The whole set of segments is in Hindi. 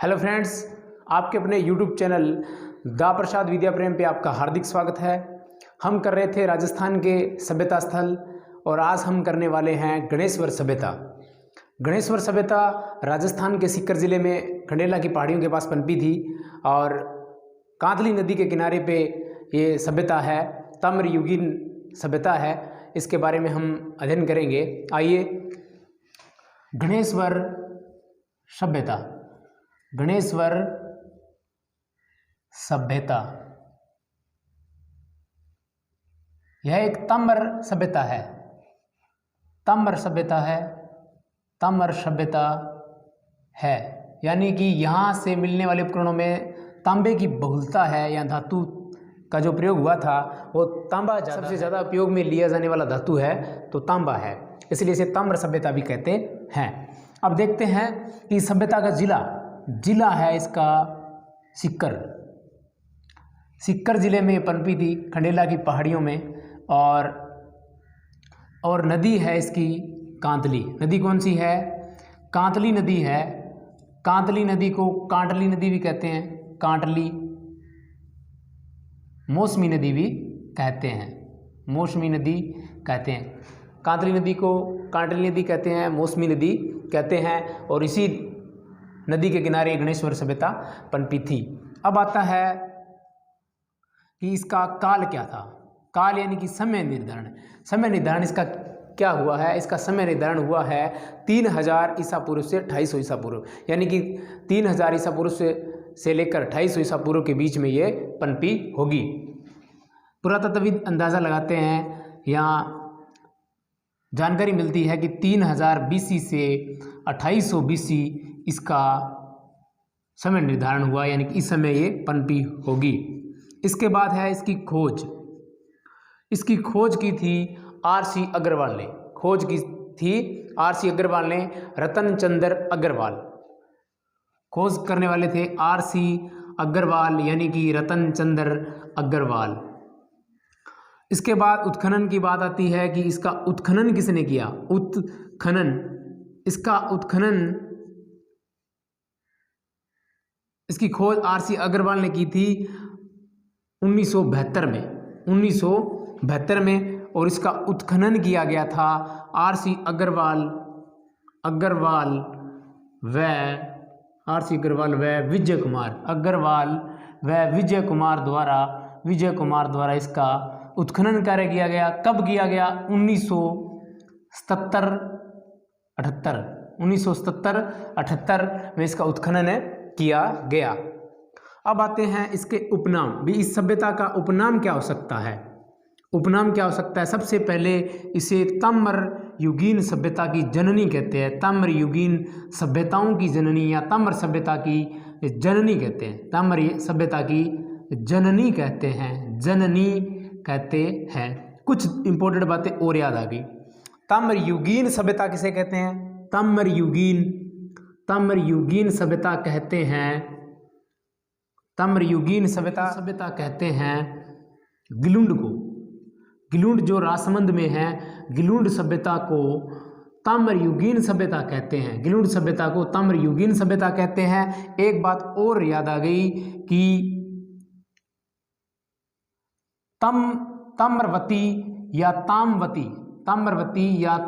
हेलो फ्रेंड्स, आपके अपने यूट्यूब चैनल दा प्रसाद विद्या प्रेम पे आपका हार्दिक स्वागत है। हम कर रहे थे राजस्थान के सभ्यता स्थल और आज हम करने वाले हैं गणेश्वर सभ्यता। गणेश्वर सभ्यता राजस्थान के सीकर ज़िले में खंडेला की पहाड़ियों के पास पनपी थी और कांतली नदी के किनारे पे ये सभ्यता है, ताम्रयुगीन सभ्यता है। इसके बारे में हम अध्ययन करेंगे। आइए, गणेश्वर सभ्यता। गणेश्वर सभ्यता यह एक ताम्र सभ्यता है। ताम्र सभ्यता है, ताम्र सभ्यता है, यानी कि यहाँ से मिलने वाले उपकरणों में तांबे की बहुलता है या धातु का जो प्रयोग हुआ था वो तांबा सबसे ज़्यादा उपयोग में लिया जाने वाला धातु है, तो तांबा है, इसलिए इसे ताम्र सभ्यता भी कहते हैं। अब देखते हैं कि सभ्यता का जिला है इसका सीकर। सीकर जिले में पनपी थी खंडेला की पहाड़ियों में और नदी है इसकी कांतली। नदी कौन सी है? कांतली नदी है। कांतली नदी को कांटली नदी भी कहते हैं, कांटली, मौसमी नदी भी कहते हैं, मौसमी नदी कहते हैं। कांतली नदी को कांटली नदी कहते हैं, मौसमी नदी कहते हैं, और इसी नदी के किनारे गणेश्वर सभ्यता पनपी थी। अब आता है कि इसका काल क्या था। काल यानी कि समय निर्धारण। समय निर्धारण इसका क्या हुआ है? इसका समय निर्धारण हुआ है 3000 ईसा पूर्व से 2800 ईसा पूर्व, यानी कि 3000 ईसा पूर्व से लेकर 2800 ईसा पूर्व के बीच में ये पनपी होगी। पुरातत्वविद अंदाज़ा लगाते हैं, यहाँ जानकारी मिलती है कि 3000 BC से 2800 BC इसका समय निर्धारण हुआ, यानी कि इस समय ये पनपी होगी। इसके बाद है इसकी खोज। इसकी खोज की थी RC अग्रवाल ने। खोज की थी RC अग्रवाल ने, रतन चंद्र अग्रवाल खोज करने वाले थे। RC अग्रवाल यानी कि रतन चंद्र अग्रवाल। इसके बाद उत्खनन की बात आती है कि इसका उत्खनन किसने किया? इसका उत्खनन, इसकी खोज RC अग्रवाल ने की थी 1972 में, और इसका उत्खनन किया गया था RC अग्रवाल व विजय कुमार द्वारा इसका उत्खनन कार्य किया गया। कब किया गया? 1977-78 में इसका उत्खनन किया गया। अब आते हैं इसके उपनाम भी। इस सभ्यता का उपनाम क्या हो सकता है? उपनाम क्या हो सकता है? सबसे पहले इसे ताम्रयुगीन सभ्यता की जननी कहते हैं। ताम्रयुगीन सभ्यताओं की जननी या ताम्र सभ्यता की जननी कहते हैं। ताम्र सभ्यता की जननी कहते हैं, जननी कहते हैं। कुछ इंपॉर्टेंट बातें और याद आ गई। ताम्रयुगीन सभ्यता किसे कहते हैं? ताम्रयुगीन सभ्यता कहते हैं, ताम्रयुगीन सभ्यता कहते हैं गिलुंड को। गिलुंड जो राजसमंद में है, गिलुंड सभ्यता को ताम्रयुगीन सभ्यता कहते हैं। गिलुंड सभ्यता को ताम्रयुगीन सभ्यता कहते हैं। एक बात और याद आ गई कि ताम्रवती या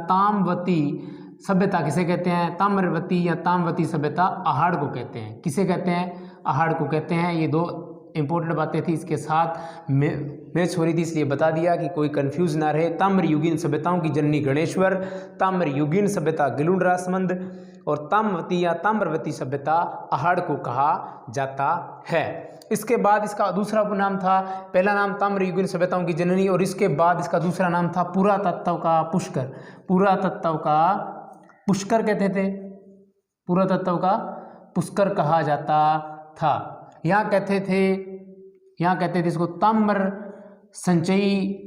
ताम्रवती सभ्यता किसे कहते हैं? ताम्रवती या ताम्रवती सभ्यता आहाड़ को कहते हैं। किसे कहते हैं? आहाड़ को कहते हैं। ये दो इंपॉर्टेंट बातें थी, इसके साथ मैच हो रही थी, इसलिए बता दिया कि कोई कंफ्यूज ना रहे। ताम्रयुगीन सभ्यताओं की जननी गणेश्वर, ताम्रयुगीन सभ्यता गिलुंड राजसमंद, और ताम्रवती या ताम्रवती सभ्यता आहाड़ को कहा जाता है। इसके बाद इसका दूसरा उपनाम था, पहला नाम ताम्रयुगीन सभ्यताओं की जननी, और इसके बाद इसका दूसरा नाम था पुरातत्व का पुष्कर। पुरातत्व का पुष्कर कहते थे, पुरातत्व का पुष्कर कहा जाता था। यहाँ कहते थे इसको ताम्र संचयी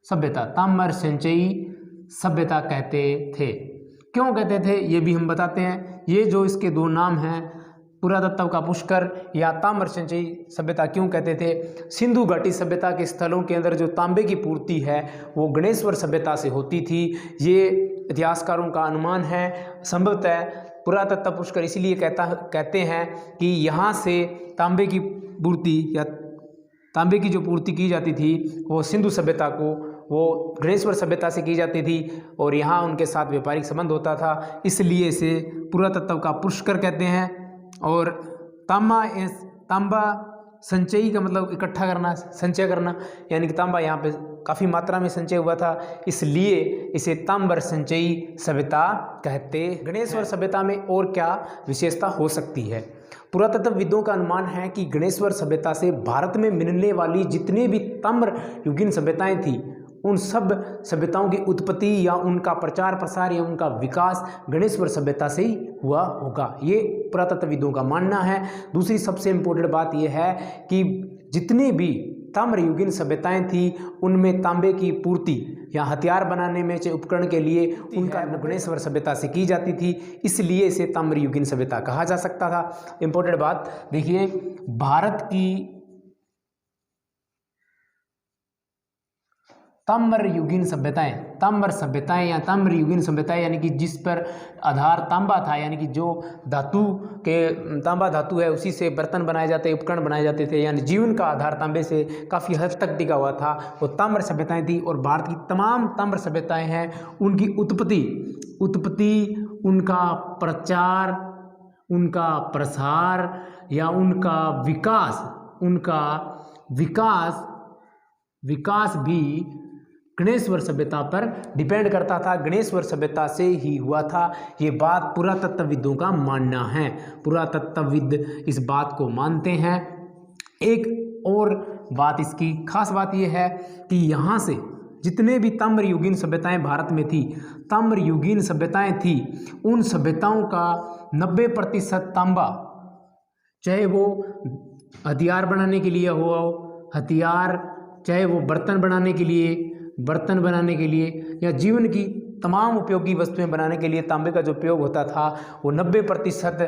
सभ्यता, ताम्र संचयी सभ्यता कहते थे। क्यों कहते थे ये भी हम बताते हैं। ये जो इसके दो नाम हैं, पुरातत्व का पुष्कर या ताम्र संचयी सभ्यता, क्यों कहते थे? सिंधु घाटी सभ्यता के स्थलों के अंदर जो तांबे की पूर्ति है वो गणेश्वर सभ्यता से होती थी। ये इतिहासकारों का अनुमान है। संभवतः पुरातत्व पुष्कर इसीलिए कहते हैं कि यहाँ से तांबे की पूर्ति या तांबे की जो पूर्ति की जाती थी वो सिंधु सभ्यता को, वो गणेश्वर सभ्यता से की जाती थी और यहाँ उनके साथ व्यापारिक संबंध होता था, इसलिए इसे पुरातत्व का पुष्कर कहते हैं। और तांबा संचयी का मतलब इकट्ठा करना, संचय करना, यानी कि तांबा यहाँ पे काफ़ी मात्रा में संचय हुआ था, इसलिए इसे ताम्र संचयी सभ्यता कहते हैं। गणेश्वर सभ्यता में और क्या विशेषता हो सकती है? पुरातत्वविदों का अनुमान है कि गणेश्वर सभ्यता से भारत में मिलने वाली जितने भी ताम्र युगीन सभ्यताएं थी, उन सब सभ्यताओं की उत्पत्ति या उनका प्रचार प्रसार या उनका विकास गणेश्वर सभ्यता से ही हुआ होगा, ये पुरातत्वविदों का मानना है। दूसरी सबसे इम्पोर्टेंट बात यह है कि जितने भी ताम्र युगीन सभ्यताएं थी उनमें तांबे की पूर्ति या हथियार बनाने में से उपकरण के लिए उनका गणेश्वर सभ्यता से की जाती थी, इसलिए इसे ताम्र युगीन सभ्यता कहा जा सकता था। इम्पोर्टेंट बात देखिए, भारत की ताम्र युगीन सभ्यताएं, ताम्र सभ्यताएं या ताम्र युगीन सभ्यताएं यानी कि जिस पर आधार तांबा था, यानी कि जो धातु के तांबा धातु है उसी से बर्तन बनाए जाते, उपकरण बनाए जाते थे, यानी जीवन का आधार तांबे से काफ़ी हद तक टिका हुआ था, वो ताम्र सभ्यताएं थी। और भारत की तमाम ताम्र सभ्यताएं हैं, उनकी उत्पत्ति, उनका प्रचार, उनका प्रसार या उनका विकास भी गणेश्वर सभ्यता पर डिपेंड करता था, गणेश्वर सभ्यता से ही हुआ था। ये बात पुरातत्वविदों का मानना है, पुरातत्वविद इस बात को मानते हैं। एक और बात, इसकी खास बात यह है कि यहाँ से जितने भी ताम्र युगीन सभ्यताएं भारत में थी, ताम्र युगीन सभ्यताएं थी, उन सभ्यताओं का 90% तांबा, चाहे वो हथियार बनाने के लिए हो, चाहे वो बर्तन बनाने के लिए या जीवन की तमाम उपयोगी वस्तुएं बनाने के लिए तांबे का जो उपयोग होता था वो 90%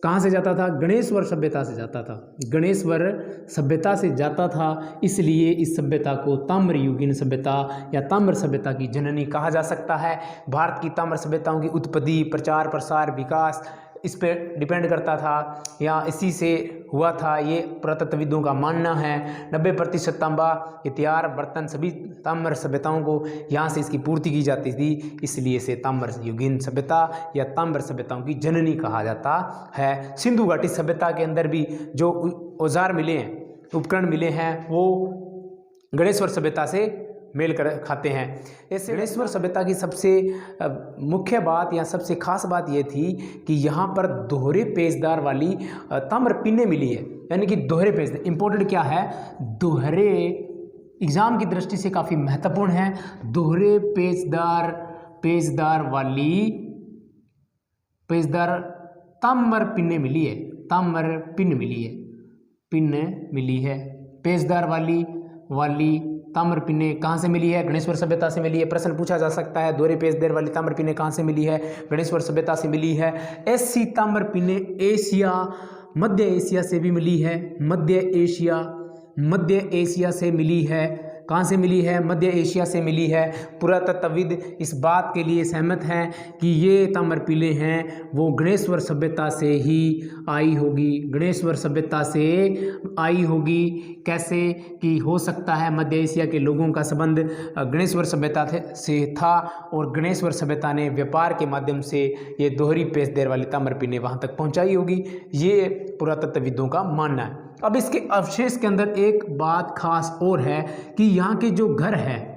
कहाँ से जाता था? गणेश्वर सभ्यता से जाता था, गणेश्वर सभ्यता से जाता था। इसलिए इस सभ्यता को ताम्र युगीन सभ्यता या ताम्र सभ्यता की जननी कहा जा सकता है। भारत की ताम्र सभ्यताओं की उत्पत्ति, प्रचार प्रसार, विकास इस पे डिपेंड करता था या इसी से हुआ था, ये पुरातत्वविदों का मानना है। 90% तांबा, हथियार, बर्तन सभी ताम्र सभ्यताओं को यहाँ से इसकी पूर्ति की जाती थी, इसलिए इसे ताम्र युगीन सभ्यता या ताम्र सभ्यताओं की जननी कहा जाता है। सिंधु घाटी सभ्यता के अंदर भी जो औजार मिले हैं, उपकरण मिले हैं, वो गणेश्वर सभ्यता से मेल कर खाते हैं। ऐसे गणेश्वर सभ्यता की सबसे मुख्य बात या सबसे खास बात यह थी कि यहाँ पर दोहरे पेचदार वाली ताम्र पिन्ने मिली है, यानी कि दोहरे पेचदार। इम्पोर्टेंट क्या है? दोहरे एग्जाम की दृष्टि से काफ़ी महत्वपूर्ण है। दोहरे पेचदार वाली ताम्र पिन्ने मिली है, ताम्र पिन मिली है। पेचदार वाली ताम्र पिन्ने कहाँ से मिली है? गणेश्वर सभ्यता से मिली है। प्रश्न पूछा जा सकता है, दोहरे पेचदार वाली ताम्र पिन्ने कहाँ से मिली है? गणेश्वर सभ्यता से मिली है। ऐसी ताम्र पिन्ने मध्य एशिया से भी मिली है। मध्य एशिया से मिली है। कहाँ से मिली है? मध्य एशिया से मिली है। पुरातत्वविद इस बात के लिए सहमत हैं कि ये ताम्र पिन्ने हैं वो गणेश्वर सभ्यता से ही आई होगी, गणेश्वर सभ्यता से आई होगी। कैसे कि हो सकता है मध्य एशिया के लोगों का संबंध गणेश्वर सभ्यता से था और गणेश्वर सभ्यता ने व्यापार के माध्यम से ये दोहरी पेचदार वाली ताम्र पिन्ने वहाँ तक पहुँचाई होगी, ये पुरातत्वविदों का मानना है। अब इसके अवशेष के अंदर एक बात खास और है कि यहाँ के जो घर है,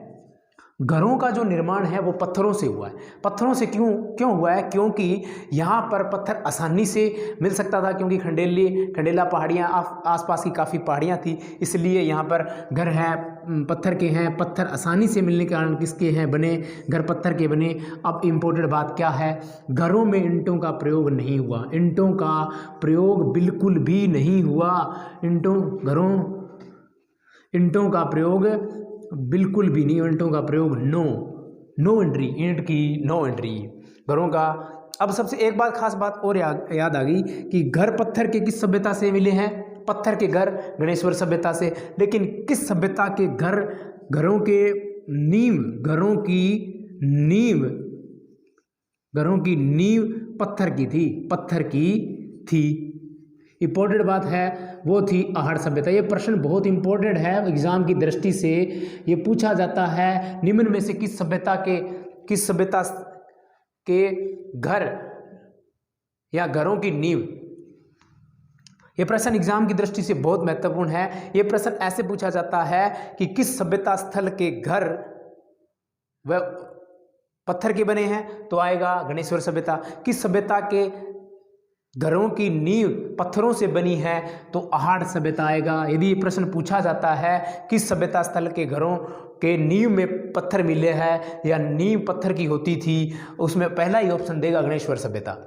घरों का जो निर्माण है वो पत्थरों से हुआ है। पत्थरों से क्यों हुआ है? क्योंकि यहाँ पर पत्थर आसानी से मिल सकता था, क्योंकि खंडेला पहाड़ियाँ आसपास की काफ़ी पहाड़ियाँ थी, इसलिए यहाँ पर घर है पत्थर के हैं। पत्थर आसानी से मिलने के कारण किसके हैं बने? घर पत्थर के बने। अब इम्पोर्टेंट बात क्या है? घरों में ईंटों का प्रयोग नहीं हुआ, ईंटों का प्रयोग बिल्कुल भी नहीं हुआ। ईंटों का प्रयोग बिल्कुल भी नहीं, ईंटों का प्रयोग नो एंट्री, ईंट की नो एंट्री घरों का। अब सबसे एक बात खास बात और याद आ गई कि घर पत्थर के किस सभ्यता से मिले हैं? पत्थर के घर गणेश्वर सभ्यता से। लेकिन किस सभ्यता के घरों की नींव पत्थर की थी, पत्थर की थी। इंपॉर्टेंट बात है वो थी आहड़ सभ्यता। ये प्रश्न बहुत इंपॉर्टेंट है, एग्जाम की दृष्टि से ये पूछा जाता है, निम्न में से किस सभ्यता के घर या घरों की नींव। ये प्रश्न एग्जाम की दृष्टि से बहुत महत्वपूर्ण है। ये प्रश्न ऐसे पूछा जाता है कि किस सभ्यता स्थल के घर वह पत्थर के बने हैं, तो आएगा गणेश्वर सभ्यता। किस सभ्यता के घरों की नींव पत्थरों से बनी है, तो आहड़ सभ्यता आएगा। यदि ये प्रश्न पूछा जाता है किस सभ्यता स्थल के घरों के नींव में पत्थर मिले हैं या नींव पत्थर की होती थी, उसमें पहला ही ऑप्शन देगा गणेश्वर सभ्यता।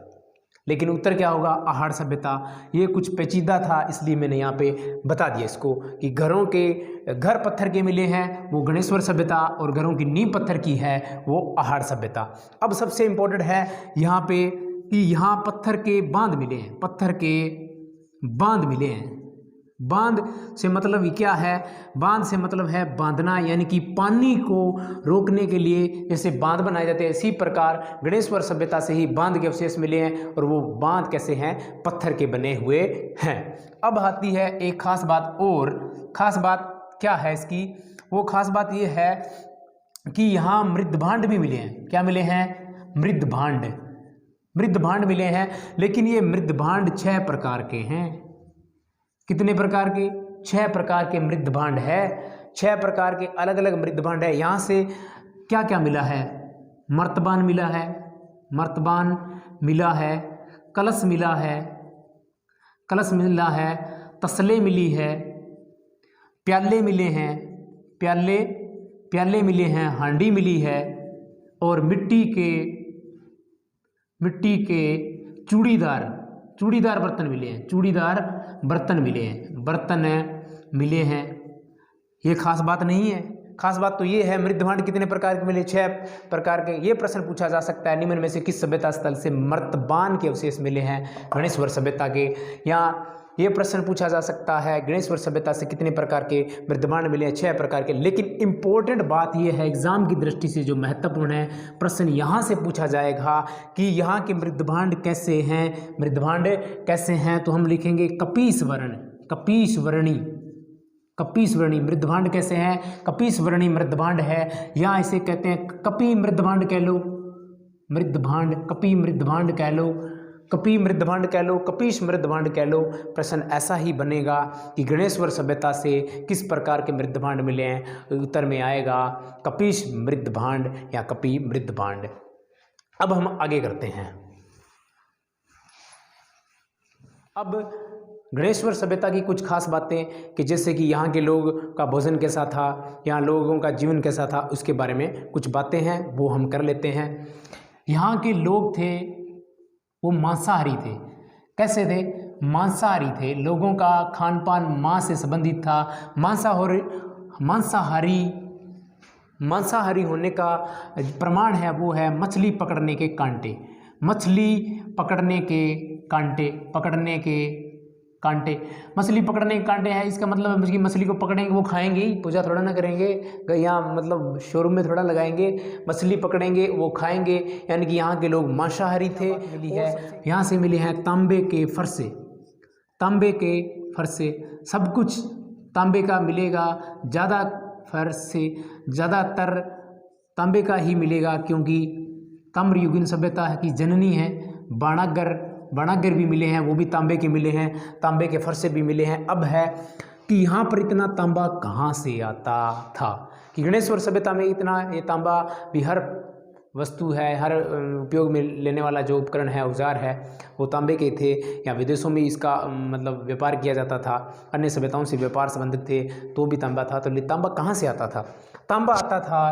लेकिन उत्तर क्या होगा? आहड़ सभ्यता। ये कुछ पेचीदा था, इसलिए मैंने यहाँ पे बता दिया इसको कि घरों के घर पत्थर के मिले हैं वो गणेश्वर सभ्यता, और घरों की नींव पत्थर की है वो आहड़ सभ्यता। अब सबसे इंपॉर्टेंट है यहाँ पे कि यहाँ पत्थर के बांध मिले हैं, पत्थर के बांध मिले हैं। बांध से मतलब ये क्या है? बांध से मतलब है बांधना, यानी कि पानी को रोकने के लिए जैसे बांध बनाए जाते हैं, इसी प्रकार गणेश्वर सभ्यता से ही बांध के अवशेष मिले हैं, और वो बांध कैसे हैं? पत्थर के बने हुए हैं। अब आती है एक खास बात, और खास बात क्या है इसकी? वो खास बात ये है कि यहाँ मृदभांड भी मिले हैं। क्या मिले हैं? मृदभांड, मृदभांड मिले हैं। लेकिन ये मृदभांड 6 प्रकार के हैं। कितने प्रकार के? 6 प्रकार के मृदभांड है। 6 प्रकार के अलग अलग मृदभांड है। यहाँ से क्या क्या मिला है? मर्तबान मिला है, मर्तबान मिला है, कलश मिला है, कलश मिला है, तसले मिली है, प्याले मिले हैं, प्याले मिले हैं, हांडी मिली है, और मिट्टी के चूड़ीदार बर्तन मिले हैं, चूड़ीदार बर्तन मिले हैं, बर्तन मिले हैं। ये खास बात नहीं है। खास बात तो ये है मृदभांड कितने प्रकार के मिले? 6 प्रकार के। ये प्रश्न पूछा जा सकता है निम्न में से किस सभ्यता स्थल से मर्तबान के अवशेष मिले हैं? गणेश्वर सभ्यता के। यहाँ ये प्रश्न पूछा जा सकता है गणेश्वर सभ्यता से कितने प्रकार के मृदभांड मिले हैं? 6 प्रकार के। लेकिन इंपॉर्टेंट बात यह है, एग्जाम की दृष्टि से जो महत्वपूर्ण है, प्रश्न यहाँ से पूछा जाएगा कि यहाँ के मृदभांड कैसे हैं, मृदभांड कैसे हैं? तो हम लिखेंगे कपीसवर्णी, कपीसवर्णी मृदभांड कैसे हैं? कपीसवर्णी मृदभांड है, या इसे कहते हैं कपी मृदभांड कह लो, मृदभांड, कपी मृदभांड कह लो, कपी मृदभांड कह लो, कपीश मृदभांड कह लो। प्रश्न ऐसा ही बनेगा कि गणेश्वर सभ्यता से किस प्रकार के मृदभांड मिले हैं? उत्तर में आएगा कपीश मृदभांड या कपी मृदभांड। अब हम आगे करते हैं। अब गणेश्वर सभ्यता की कुछ खास बातें कि जैसे कि यहाँ के लोग का भोजन कैसा था, यहाँ लोगों का जीवन कैसा था, उसके बारे में कुछ बातें हैं वो हम कर लेते हैं। यहाँ के लोग थे वो मांसाहारी थे। कैसे थे? मांसाहारी थे। लोगों का खान पान मांस से संबंधित था। मांसाहारी होने का प्रमाण है वो है मछली पकड़ने के कांटे, मछली पकड़ने के कांटे, मछली पकड़ने के कांटे हैं। इसका मतलब है कि मछली को पकड़ेंगे वो खाएंगे ही, पूजा थोड़ा ना करेंगे, यहाँ मतलब शोरूम में थोड़ा लगाएंगे, मछली पकड़ेंगे वो खाएंगे। यानी कि यहाँ के लोग मांसाहारी थे। मिली है यहाँ से मिले हैं तांबे के फरसे, तांबे के फरसे, सब कुछ तांबे का मिलेगा। ज़्यादा फरसे ज़्यादातर तांबे का ही मिलेगा, क्योंकि ताम्रयुगीन सभ्यता की जननी है। बाणागर भी मिले हैं, वो भी तांबे के मिले हैं, तांबे के फरसे भी मिले हैं। अब है कि यहाँ पर इतना तांबा कहाँ से आता था, कि गणेश्वर सभ्यता में इतना ये तांबा भी हर वस्तु है, हर उपयोग में लेने वाला जो उपकरण है, औजार है, वो तांबे के थे। या विदेशों में इसका मतलब व्यापार किया जाता था, अन्य सभ्यताओं से व्यापार संबंधित थे तो भी तांबा था। तो तांबा कहाँ से आता था? तांबा आता था,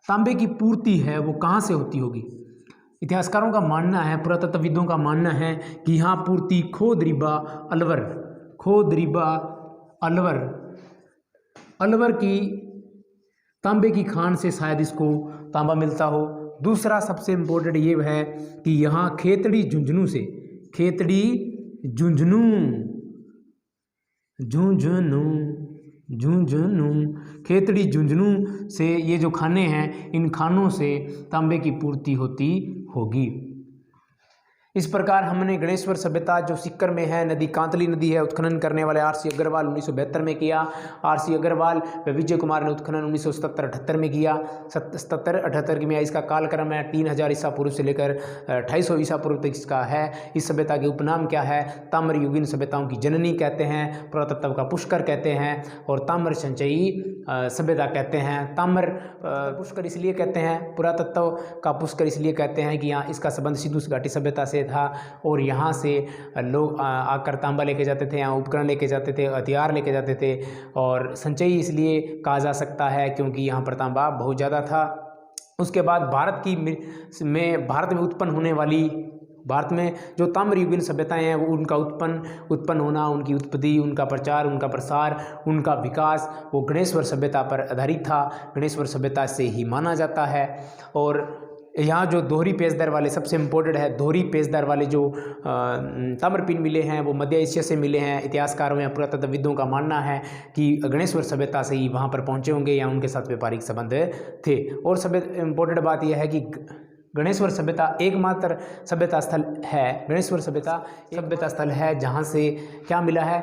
तांबे की पूर्ति है वो कहाँ से होती होगी? इतिहासकारों का मानना है, पुरातत्वविदों का मानना है कि यहाँ पूर्ति खोदरीबा अलवर की तांबे की खान से शायद इसको तांबा मिलता हो। दूसरा सबसे इम्पोर्टेंट ये है कि यहाँ खेतड़ी झुंझुनू से ये जो खाने हैं, इन खानों से तांबे की पूर्ति होती होगी। इस प्रकार हमने गणेश्वर सभ्यता जो सीकर में है, नदी कांतली नदी है, उत्खनन करने वाले आर.सी. अग्रवाल 1972 में किया। आर.सी. अग्रवाल व विजय कुमार ने उत्खनन 1977-78 में किया। 77-78 में इसका कालक्रम है 3000 ईसा पूर्व से लेकर 2800 ईसा पूर्व तक इसका है। इस सभ्यता के उपनाम क्या है? ताम्र युगीन सभ्यताओं की जननी कहते हैं, पुरातत्व का पुष्कर कहते हैं और ताम्र संचयी सभ्यता कहते हैं। ताम्र पुष्कर इसलिए कहते हैं, पुरातत्व का पुष्कर इसलिए कहते हैं कि यहाँ इसका संबंध सिंधु घाटी सभ्यता से था और यहाँ से लोग आकर तांबा लेके जाते थे, यहाँ उपकरण लेके जाते थे, हथियार लेके जाते थे। और संचयी इसलिए कहा जा सकता है क्योंकि यहाँ पर तांबा बहुत ज़्यादा था। उसके बाद भारत में उत्पन्न होने वाली, भारत में जो ताम्र युगीन सभ्यताएं हैं वो उनका उत्पन्न होना, उनकी उत्पत्ति, उनका प्रचार, उनका प्रसार, उनका विकास वो गणेश्वर सभ्यता पर आधारित था। गणेश्वर सभ्यता से ही माना जाता है। और यहाँ जो दोहरी पेचदार वाले सबसे इम्पोर्टेंट है, दोहरी पेचदार वाले जो ताम्रपिंड मिले हैं वो मध्य एशिया से मिले हैं। इतिहासकारों या पुरातत्वविदों का मानना है कि गणेश्वर सभ्यता से ही वहाँ पर पहुँचे होंगे या उनके साथ व्यापारिक संबंध थे। और इम्पोर्टेंट बात यह है कि गणेश्वर सभ्यता एकमात्र सभ्यता स्थल है, गणेश्वर सभ्यता स्थल है जहाँ से क्या मिला है?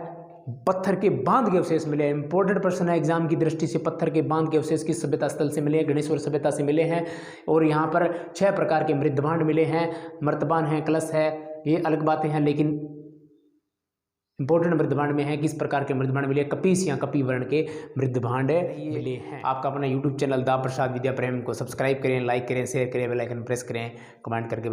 पत्थर के बांध के अवशेष मिले। इंपॉर्टेंट प्रश्न है एग्जाम की दृष्टि से, पत्थर के बांध के अवशेष किस सभ्यता स्थल से मिले हैं? गणेश्वर सभ्यता से मिले हैं। और यहाँ पर 6 प्रकार के मृदभांड मिले हैं, मर्तबान है, कलश है, ये अलग बातें हैं, लेकिन इंपॉर्टेंट मृदभांड में है किस प्रकार के मृदभांड मिले? कपीस या कपी वर्ण के मृदभांड मिले हैं। आपका अपना यूट्यूब चैनल दा प्रसाद विद्या प्रेम को सब्सक्राइब करें, लाइक करें, शेयर करें, बेल आइकन प्रेस करें, कमेंट करके